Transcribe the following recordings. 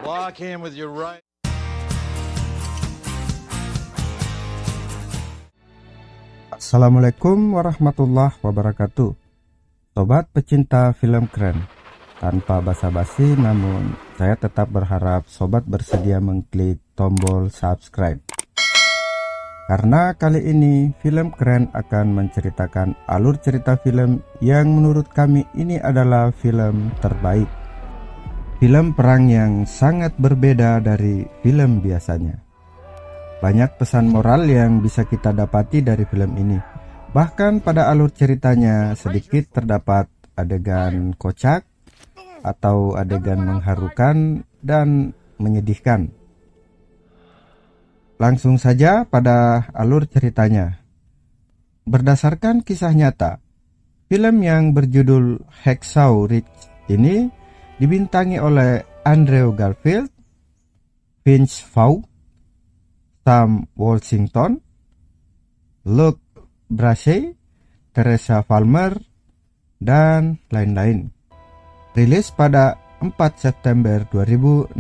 Block him with your right. Assalamualaikum warahmatullahi wabarakatuh. Sobat pecinta film keren, tanpa basa-basi namun saya tetap berharap sobat bersedia mengklik tombol subscribe. Karena kali ini film keren akan menceritakan alur cerita film yang menurut kami ini adalah film terbaik. Film perang yang sangat berbeda dari film biasanya. Banyak pesan moral yang bisa kita dapati dari film ini. Bahkan pada alur ceritanya sedikit terdapat adegan kocak atau adegan mengharukan dan menyedihkan. Langsung saja pada alur ceritanya. Berdasarkan kisah nyata, film yang berjudul Hacksaw Ridge ini dibintangi oleh Andrew Garfield, Vince Vaughn, Sam Worthington, Luke Bracey, Teresa Palmer, dan lain-lain. Rilis pada 4 September 2016.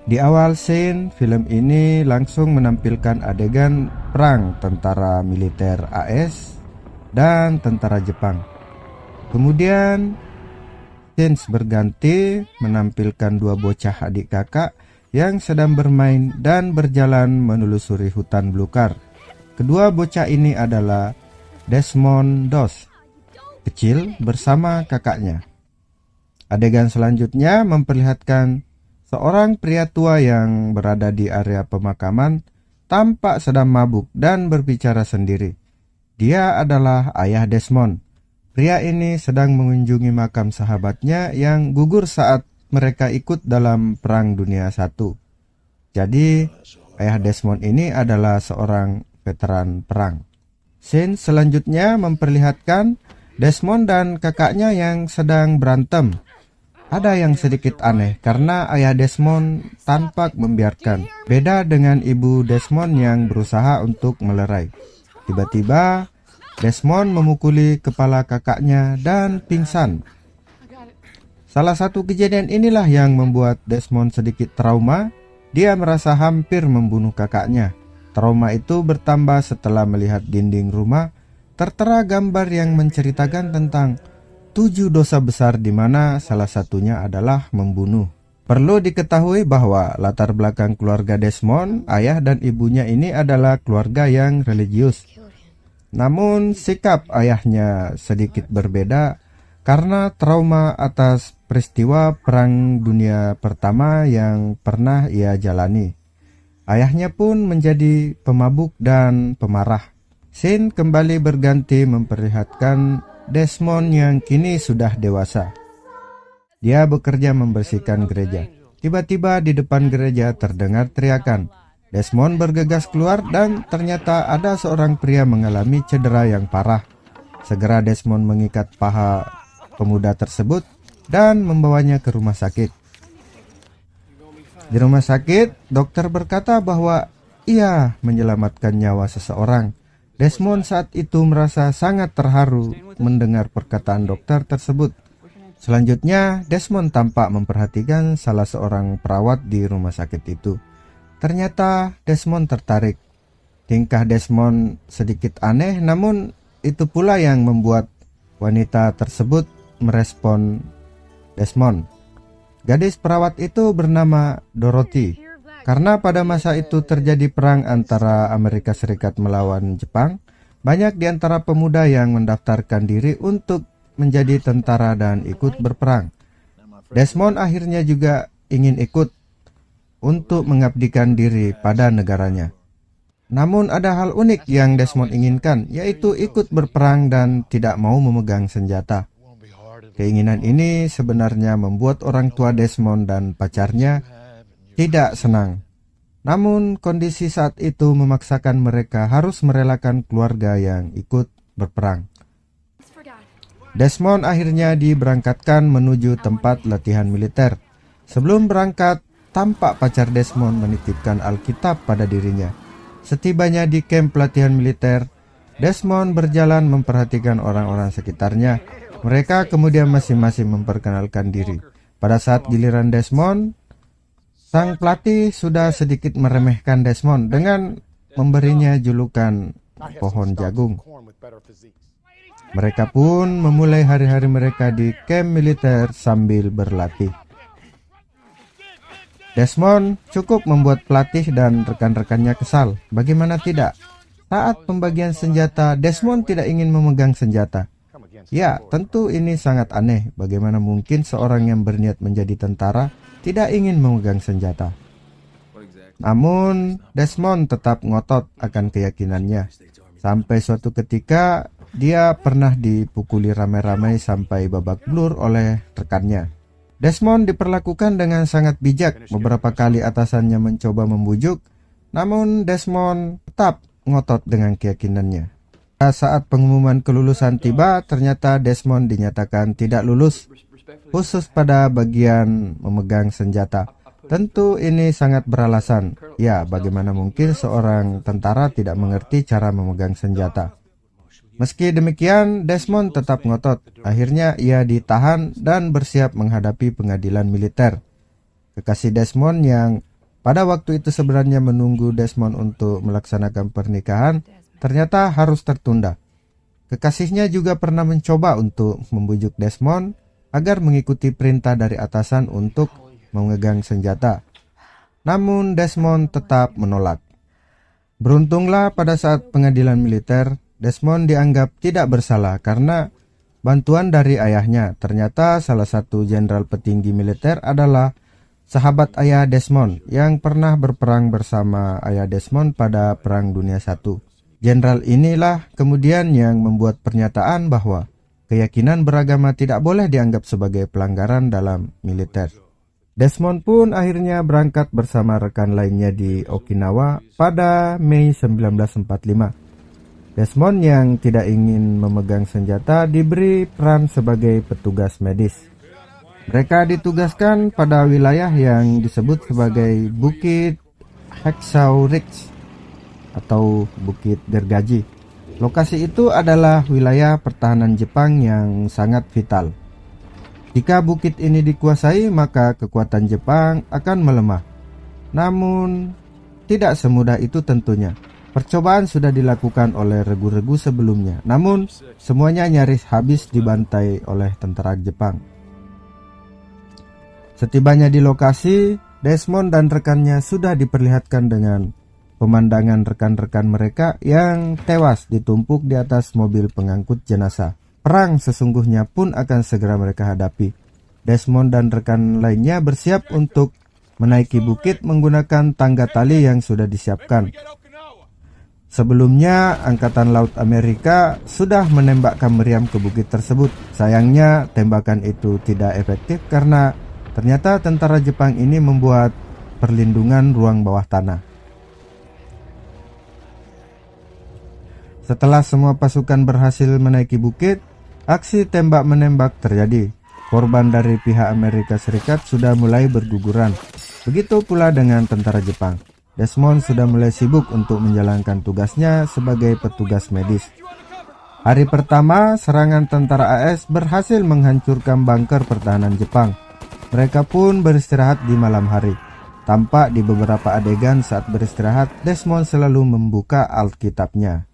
Di awal scene, film ini langsung menampilkan adegan perang tentara militer AS dan tentara Jepang. Kemudian, scene berganti menampilkan dua bocah adik kakak yang sedang bermain dan berjalan menelusuri hutan belukar. Kedua bocah ini adalah Desmond Doss, kecil bersama kakaknya. Adegan selanjutnya memperlihatkan seorang pria tua yang berada di area pemakaman tampak sedang mabuk dan berbicara sendiri. Dia adalah ayah Desmond. Pria ini sedang mengunjungi makam sahabatnya yang gugur saat mereka ikut dalam Perang Dunia I. Jadi, ayah Desmond ini adalah seorang veteran perang. Scene selanjutnya memperlihatkan Desmond dan kakaknya yang sedang berantem. Ada yang sedikit aneh karena ayah Desmond tampak membiarkan. Beda dengan ibu Desmond yang berusaha untuk melerai. Tiba-tiba, Desmond memukuli kepala kakaknya dan pingsan. Salah satu kejadian inilah yang membuat Desmond sedikit trauma. Dia merasa hampir membunuh kakaknya. Trauma itu bertambah setelah melihat dinding rumah tertera gambar yang menceritakan tentang 7 dosa besar di mana salah satunya adalah membunuh. Perlu diketahui bahwa latar belakang keluarga Desmond, ayah dan ibunya ini adalah keluarga yang religius. Namun sikap ayahnya sedikit berbeda karena trauma atas peristiwa Perang Dunia Pertama yang pernah ia jalani. Ayahnya pun menjadi pemabuk dan pemarah. Scene kembali berganti memperlihatkan Desmond yang kini sudah dewasa. Dia bekerja membersihkan gereja. Tiba-tiba di depan gereja terdengar teriakan. Desmond bergegas keluar dan ternyata ada seorang pria mengalami cedera yang parah. Segera Desmond mengikat paha pemuda tersebut dan membawanya ke rumah sakit. Di rumah sakit, dokter berkata bahwa ia menyelamatkan nyawa seseorang. Desmond saat itu merasa sangat terharu mendengar perkataan dokter tersebut. Selanjutnya, Desmond tampak memperhatikan salah seorang perawat di rumah sakit itu. Ternyata Desmond tertarik. Tingkah Desmond sedikit aneh, namun itu pula yang membuat wanita tersebut merespon Desmond. Gadis perawat itu bernama Dorothy. Karena pada masa itu terjadi perang antara Amerika Serikat melawan Jepang, banyak di antara pemuda yang mendaftarkan diri untuk menjadi tentara dan ikut berperang. Desmond akhirnya juga ingin ikut untuk mengabdikan diri pada negaranya. Namun ada hal unik yang Desmond inginkan, yaitu ikut berperang dan tidak mau memegang senjata. Keinginan ini sebenarnya membuat orang tua Desmond dan pacarnya tidak senang. Namun kondisi saat itu memaksakan mereka harus merelakan keluarga yang ikut berperang. Desmond akhirnya diberangkatkan menuju tempat latihan militer. Sebelum berangkat, tampak pacar Desmond menitipkan Alkitab pada dirinya. Setibanya di kamp pelatihan militer, Desmond berjalan memperhatikan orang-orang sekitarnya. Mereka kemudian masing-masing memperkenalkan diri. Pada saat giliran Desmond, sang pelatih sudah sedikit meremehkan Desmond dengan memberinya julukan pohon jagung. Mereka pun memulai hari-hari mereka di kamp militer sambil berlatih. Desmond cukup membuat pelatih dan rekan-rekannya kesal. Bagaimana tidak? Saat pembagian senjata, Desmond tidak ingin memegang senjata. Ya, tentu ini sangat aneh. Bagaimana mungkin seorang yang berniat menjadi tentara tidak ingin memegang senjata? Namun, Desmond tetap ngotot akan keyakinannya. Sampai suatu ketika, dia pernah dipukuli ramai-ramai sampai babak belur oleh rekannya. Desmond diperlakukan dengan sangat bijak. Beberapa kali atasannya mencoba membujuk, namun Desmond tetap ngotot dengan keyakinannya. Saat pengumuman kelulusan tiba, ternyata Desmond dinyatakan tidak lulus, khusus pada bagian memegang senjata. Tentu ini sangat beralasan. Ya, bagaimana mungkin seorang tentara tidak mengerti cara memegang senjata? Meski demikian, Desmond tetap ngotot. Akhirnya ia ditahan dan bersiap menghadapi pengadilan militer. Kekasih Desmond yang pada waktu itu sebenarnya menunggu Desmond untuk melaksanakan pernikahan, ternyata harus tertunda. Kekasihnya juga pernah mencoba untuk membujuk Desmond agar mengikuti perintah dari atasan untuk memegang senjata. Namun Desmond tetap menolak. Beruntunglah pada saat pengadilan militer, Desmond dianggap tidak bersalah karena bantuan dari ayahnya. Ternyata salah satu jenderal petinggi militer adalah sahabat ayah Desmond yang pernah berperang bersama ayah Desmond pada Perang Dunia I. Jenderal inilah kemudian yang membuat pernyataan bahwa keyakinan beragama tidak boleh dianggap sebagai pelanggaran dalam militer. Desmond pun akhirnya berangkat bersama rekan lainnya di Okinawa pada Mei 1945. Desmond yang tidak ingin memegang senjata diberi peran sebagai petugas medis. Mereka ditugaskan pada wilayah yang disebut sebagai Bukit Haksau Ridge atau Bukit Gergaji. Lokasi itu adalah wilayah pertahanan Jepang yang sangat vital. Jika bukit ini dikuasai, maka kekuatan Jepang akan melemah. Namun, tidak semudah itu tentunya. Percobaan sudah dilakukan oleh regu-regu sebelumnya, namun semuanya nyaris habis dibantai oleh tentara Jepang. Setibanya di lokasi, Desmond dan rekannya sudah diperlihatkan dengan pemandangan rekan-rekan mereka yang tewas ditumpuk di atas mobil pengangkut jenazah. Perang sesungguhnya pun akan segera mereka hadapi. Desmond dan rekan lainnya bersiap untuk menaiki bukit menggunakan tangga tali yang sudah disiapkan. Sebelumnya, Angkatan Laut Amerika sudah menembakkan meriam ke bukit tersebut. Sayangnya, tembakan itu tidak efektif karena ternyata tentara Jepang ini membuat perlindungan ruang bawah tanah. Setelah semua pasukan berhasil menaiki bukit, aksi tembak-menembak terjadi. Korban dari pihak Amerika Serikat sudah mulai berguguran. Begitu pula dengan tentara Jepang. Desmond sudah mulai sibuk untuk menjalankan tugasnya sebagai petugas medis. Hari pertama, serangan tentara AS berhasil menghancurkan bunker pertahanan Jepang. Mereka pun beristirahat di malam hari. Tampak di beberapa adegan saat beristirahat, Desmond selalu membuka Alkitabnya.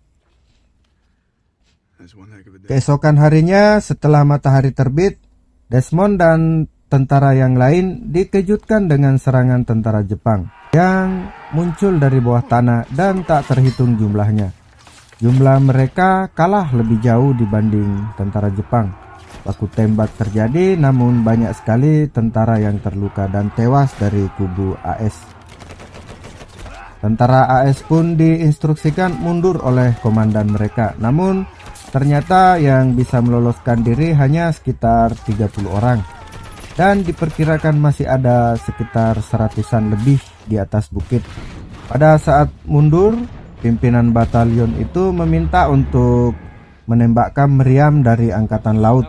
Keesokan harinya, setelah matahari terbit, Desmond dan tentara yang lain dikejutkan dengan serangan tentara Jepang yang muncul dari bawah tanah dan tak terhitung jumlahnya. Jumlah mereka kalah lebih jauh dibanding tentara Jepang. Baku tembak terjadi, namun banyak sekali tentara yang terluka dan tewas dari kubu AS. Tentara AS pun diinstruksikan mundur oleh komandan mereka. Namun ternyata yang bisa meloloskan diri hanya sekitar 30 orang. Dan diperkirakan masih ada sekitar 100-an lebih di atas bukit. Pada saat mundur, pimpinan batalion itu meminta untuk menembakkan meriam dari angkatan laut.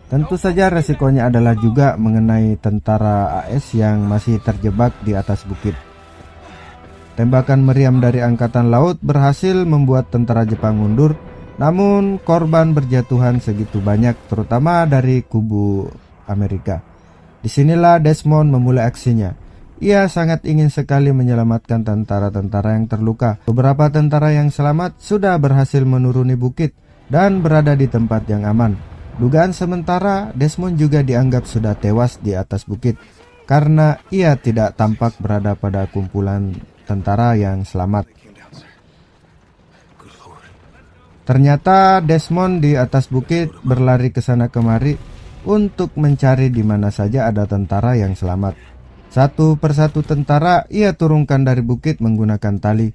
Tentu saja resikonya adalah juga mengenai tentara AS yang masih terjebak di atas bukit. Tembakan meriam dari angkatan laut berhasil membuat tentara Jepang mundur, namun korban berjatuhan segitu banyak, terutama dari kubu Amerika. Disinilah Desmond memulai aksinya. Ia sangat ingin sekali menyelamatkan tentara-tentara yang terluka. Beberapa tentara yang selamat sudah berhasil menuruni bukit dan berada di tempat yang aman. Dugaan sementara, Desmond juga dianggap sudah tewas di atas bukit karena ia tidak tampak berada pada kumpulan tentara yang selamat. Ternyata Desmond di atas bukit berlari ke sana kemari untuk mencari di mana saja ada tentara yang selamat. Satu persatu tentara ia turunkan dari bukit menggunakan tali.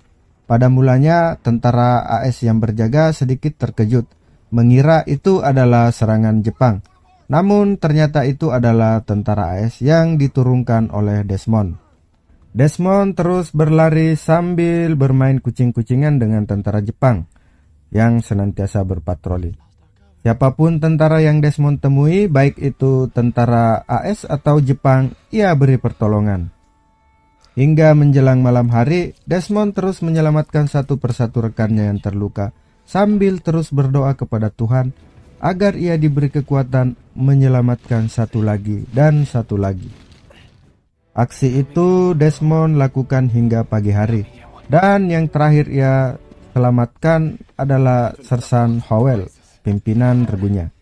Pada mulanya tentara AS yang berjaga sedikit terkejut, mengira itu adalah serangan Jepang. Namun ternyata itu adalah tentara AS yang diturunkan oleh Desmond. Desmond terus berlari sambil bermain kucing-kucingan dengan tentara Jepang yang senantiasa berpatroli. Siapapun tentara yang Desmond temui, baik itu tentara AS atau Jepang, ia beri pertolongan. Hingga menjelang malam hari, Desmond terus menyelamatkan satu persatu rekannya yang terluka, sambil terus berdoa kepada Tuhan agar ia diberi kekuatan menyelamatkan satu lagi dan satu lagi. Aksi itu Desmond lakukan hingga pagi hari, dan yang terakhir ia selamatkan adalah Sersan Howell, pimpinan regunya.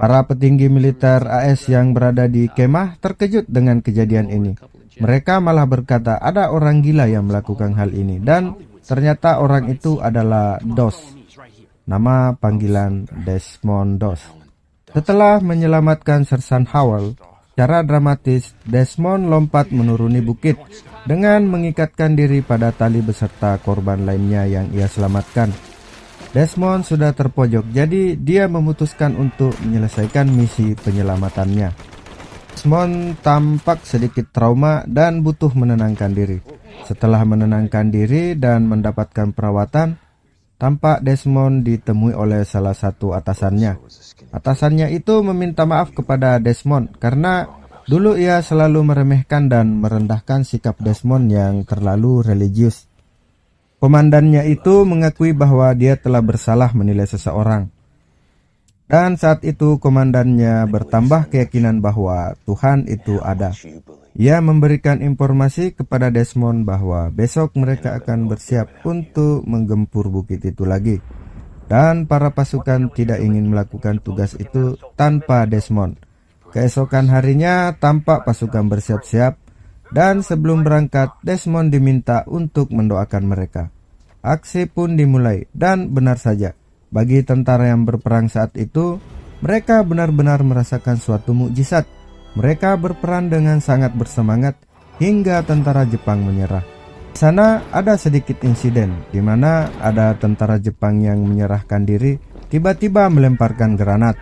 Para petinggi militer AS yang berada di kemah terkejut dengan kejadian ini. Mereka malah berkata ada orang gila yang melakukan hal ini, dan ternyata orang itu adalah Dos, nama panggilan Desmond Dos. Setelah menyelamatkan Sersan Howell, secara dramatis Desmond lompat menuruni bukit dengan mengikatkan diri pada tali beserta korban lainnya yang ia selamatkan. Desmond sudah terpojok, jadi dia memutuskan untuk menyelesaikan misi penyelamatannya. Desmond tampak sedikit trauma dan butuh menenangkan diri. Setelah menenangkan diri dan mendapatkan perawatan, tampak Desmond ditemui oleh salah satu atasannya. Atasannya itu meminta maaf kepada Desmond karena dulu ia selalu meremehkan dan merendahkan sikap Desmond yang terlalu religius. Komandannya itu mengakui bahwa dia telah bersalah menilai seseorang. Dan saat itu komandannya bertambah keyakinan bahwa Tuhan itu ada. Ia memberikan informasi kepada Desmond bahwa besok mereka akan bersiap untuk menggempur bukit itu lagi. Dan para pasukan tidak ingin melakukan tugas itu tanpa Desmond. Keesokan harinya tampak pasukan bersiap-siap, dan sebelum berangkat Desmond diminta untuk mendoakan mereka. Aksi pun dimulai, dan benar saja, bagi tentara yang berperang saat itu, mereka benar-benar merasakan suatu mukjizat. Mereka berperan dengan sangat bersemangat hingga tentara Jepang menyerah. Di sana ada sedikit insiden di mana ada tentara Jepang yang menyerahkan diri tiba-tiba melemparkan granat.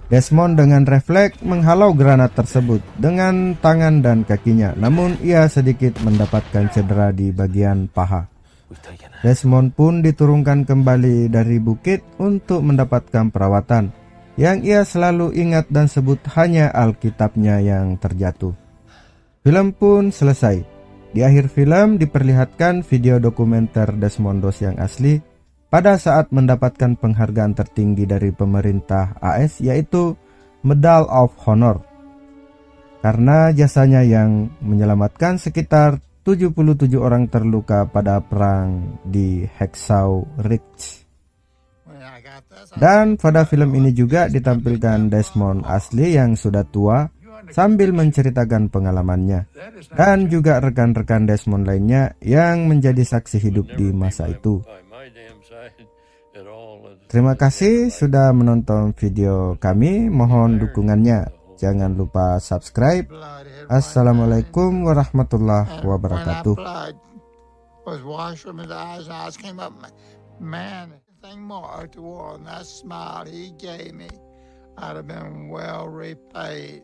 Desmond dengan refleks menghalau granat tersebut dengan tangan dan kakinya, namun ia sedikit mendapatkan cedera di bagian paha. Desmond pun diturunkan kembali dari bukit untuk mendapatkan perawatan. Yang ia selalu ingat dan sebut hanya Alkitabnya yang terjatuh. Film pun selesai. Di akhir film diperlihatkan video dokumenter Desmond Dos yang asli pada saat mendapatkan penghargaan tertinggi dari pemerintah AS, yaitu Medal of Honor, karena jasanya yang menyelamatkan sekitar 77 orang terluka pada perang di Hacksaw Ridge. Dan pada film ini juga ditampilkan Desmond asli yang sudah tua sambil menceritakan pengalamannya, dan juga rekan-rekan Desmond lainnya yang menjadi saksi hidup di masa itu. Terima kasih sudah menonton video kami, mohon dukungannya. Jangan lupa subscribe. Assalamualaikum warahmatullahi wabarakatuh. I'd have been well repaid.